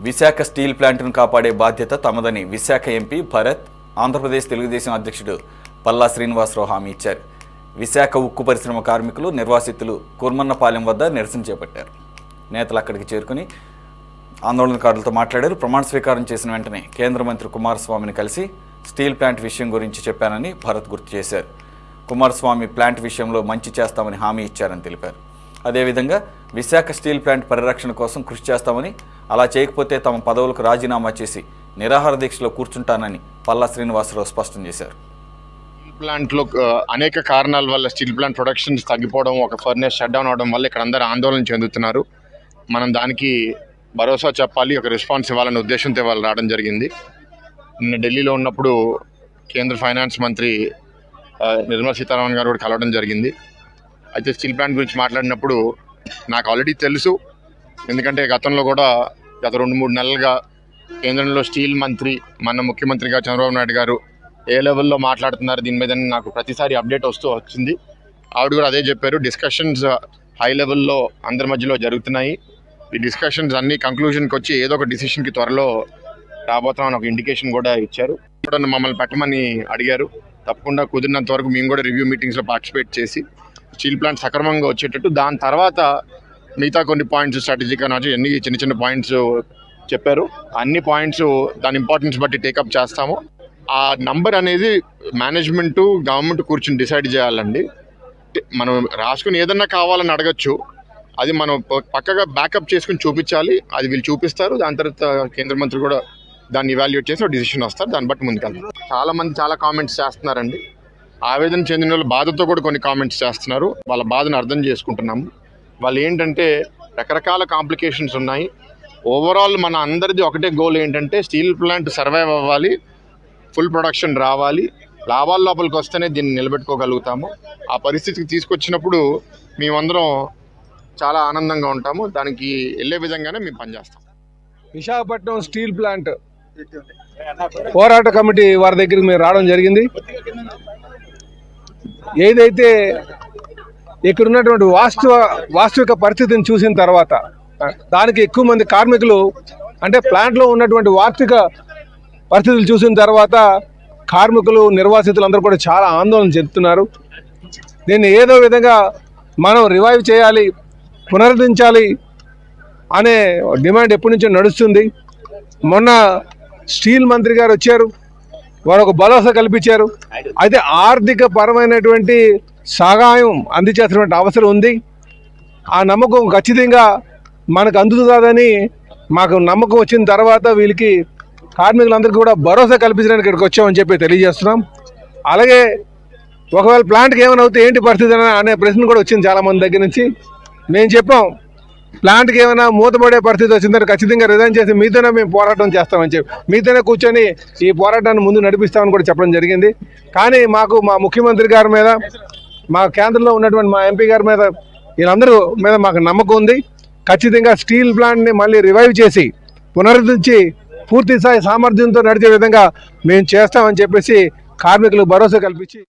Visakha steel ప్లాంట్ను కాపాడే బాధ్యత తమదని విశాఖ ఎంపీ భరత్ ఆంధ్రప్రదేశ్ తెలుగుదేశం అధ్యక్షుడు పల్లా శ్రీనివాసరావు హామీ ఇచ్చారు. విశాఖ ఉక్కు పరిశ్రమ కార్మికులు నిర్వాసితులు కుర్మన్నపాలెం వద్ద నిరసన చేపట్టారు. నేతలు అక్కడికి చేరుకుని ఆందోళనకారులతో మాట్లాడారు. ప్రమాణ స్వీకారం చేసిన వెంటనే కేంద్ర మంత్రి కుమారస్వామిని కలిసి స్టీల్ ప్లాంట్ విషయం గురించి చెప్పానని భరత్ గుర్తు చేశారు. కుమారస్వామి ప్లాంట్ విషయంలో మంచి చేస్తామని హామీ ఇచ్చారని తెలిపారు. అదేవిధంగా విశాఖ స్టీల్ ప్లాంట్ పరిరక్షణ కోసం కృషి చేస్తామని, అలా చేయకపోతే తమ పదవులకు రాజీనామా చేసి నిరాహార దీక్షలో కూర్చుంటానని పల్లా శ్రీనివాసరావు స్పష్టం చేశారు. స్టీల్ ప్లాంట్లో అనేక కారణాల వల్ల స్టీల్ ప్లాంట్ ప్రొడక్షన్స్ తగ్గిపోవడం, ఒక ఫర్నేస్ షట్ డౌన్ అవడం వల్ల ఇక్కడ అందరూ ఆందోళన చెందుతున్నారు. మనం దానికి భరోసా చెప్పాలి, ఒక రెస్పాన్స్ ఇవ్వాలనే ఉద్దేశంతో వాళ్ళు రావడం జరిగింది. నిన్న ఢిల్లీలో ఉన్నప్పుడు కేంద్ర ఫైనాన్స్ మంత్రి నిర్మలా సీతారామన్ గారు కూడా కలవడం జరిగింది. అయితే స్టీల్ ప్లాంట్ గురించి మాట్లాడినప్పుడు నాకు ఆల్రెడీ తెలుసు, ఎందుకంటే గతంలో కూడా గత 2-3 నెలలుగా కేంద్రంలో స్టీల్ మంత్రి మన ముఖ్యమంత్రి గారు చంద్రబాబు నాయుడు గారు ఏ లెవెల్లో మాట్లాడుతున్నారు దీని మీద నాకు ప్రతిసారి అప్డేట్ వచ్చింది. ఆవిడ కూడా అదే చెప్పారు, డిస్కషన్స్ హై లెవెల్లో అందరి మధ్యలో జరుగుతున్నాయి. ఈ డిస్కషన్స్ అన్ని కంక్లూజన్కి వచ్చి ఏదో ఒక డిసిషన్కి త్వరలో రాబోతామని ఒక ఇండికేషన్ కూడా ఇచ్చారు. కూడా మమ్మల్ని పెట్టమని అడిగారు. తప్పకుండా కుదిరినంత వరకు మేము కూడా రివ్యూ మీటింగ్స్లో పార్టిసిపేట్ చేసి స్టీల్ ప్లాంట్ సక్రమంగా వచ్చేటట్టు, దాని తర్వాత మిగతా కొన్ని పాయింట్స్ స్ట్రాటజిక్ అనేది అన్ని చిన్న చిన్న పాయింట్స్ చెప్పారు. అన్ని పాయింట్స్ దాని ఇంపార్టెన్స్ బట్టి టేకప్ చేస్తాము. ఆ నంబర్ అనేది మేనేజ్మెంటు గవర్నమెంట్ కూర్చుని డిసైడ్ చేయాలండి. మనం రాసుకుని ఏదన్నా కావాలని అడగచ్చు, అది మనం పక్కగా బ్యాకప్ చేసుకుని చూపించాలి. అది వీళ్ళు చూపిస్తారు. దాని తర్వాత కేంద్ర మంత్రి కూడా దాన్ని ఇవాల్యుయేట్ చేసి ఒక డిసిషన్ వస్తారు. దాన్ని బట్టి ముందుకెళ్తారు. చాలామంది చాలా కామెంట్స్ చేస్తున్నారండి. ఆవేదన చెందిన వాళ్ళు బాధతో కూడా కొన్ని కామెంట్స్ చేస్తున్నారు. వాళ్ళ బాధను అర్థం చేసుకుంటున్నాము. వాళ్ళు ఏంటంటే రకరకాల కాంప్లికేషన్స్ ఉన్నాయి. ఓవరాల్ మన అందరిది ఒకటే గోల్ ఏంటంటే స్టీల్ ప్లాంట్ సర్వైవ్ అవ్వాలి, ఫుల్ ప్రొడక్షన్ రావాలి, లాభాల లోపలికి వస్తేనే దీన్ని నిలబెట్టుకోగలుగుతాము. ఆ పరిస్థితికి తీసుకొచ్చినప్పుడు మేమందరం చాలా ఆనందంగా ఉంటాము. దానికి వెళ్ళే విధంగానే మేము పనిచేస్తాం. విశాఖపట్నం స్టీల్ ప్లాంట్ పోరాట కమిటీ వారి దగ్గరికి మేము రావడం జరిగింది. ఏదైతే ఇక్కడ ఉన్నటువంటి వాస్తవిక పరిస్థితిని చూసిన తర్వాత, దానికి ఎక్కువ మంది కార్మికులు అంటే ప్లాంట్లో ఉన్నటువంటి వాస్తవిక పరిస్థితులు చూసిన తర్వాత కార్మికులు నిర్వాసితులు అందరూ కూడా చాలా ఆందోళన చెందుతున్నారు. దీన్ని ఏదో విధంగా మనం రివైవ్ చేయాలి, పునరుద్ధరించాలి అనే డిమాండ్ ఎప్పటి నుంచో నడుస్తుంది. మొన్న స్టీల్ మంత్రి గారు వచ్చారు, వారు ఒక భరోసా కల్పించారు. అయితే ఆర్థిక పరమైనటువంటి సహాయం అందించాల్సినటువంటి అవసరం ఉంది. ఆ నమ్మకం ఖచ్చితంగా మనకు అందుతుందని మాకు నమ్మకం వచ్చిన తర్వాత వీళ్ళకి కార్మికులందరికీ కూడా భరోసా కల్పించడానికి ఇక్కడికి వచ్చామని చెప్పి తెలియజేస్తున్నాం. అలాగే ఒకవేళ ప్లాంట్కి ఏమైనా అవుతే ఏంటి పరిస్థితి అనే ప్రశ్న కూడా వచ్చింది చాలామంది దగ్గర నుంచి. మేము చెప్పాం, ప్లాంట్కి ఏమైనా మూతపడే పరిస్థితి వచ్చిందని ఖచ్చితంగా రిజైన్ చేసి మీతోనే మేము పోరాటం చేస్తామని చెప్పి మీతోనే కూర్చొని ఈ పోరాటాన్ని ముందు నడిపిస్తామని కూడా చెప్పడం జరిగింది. కానీ మాకు మా ముఖ్యమంత్రి గారి మీద, మా కేంద్రంలో ఉన్నటువంటి మా ఎంపీ గారి మీద, వీళ్ళందరూ మీద మాకు నమ్మకం ఉంది. ఖచ్చితంగా స్టీల్ ప్లాంట్ని మళ్ళీ రివైవ్ చేసి పునరుద్ధరించి పూర్తి స్థాయి సామర్థ్యంతో నడిచే విధంగా మేము చేస్తామని చెప్పేసి కార్మికులకు భరోసా కల్పించి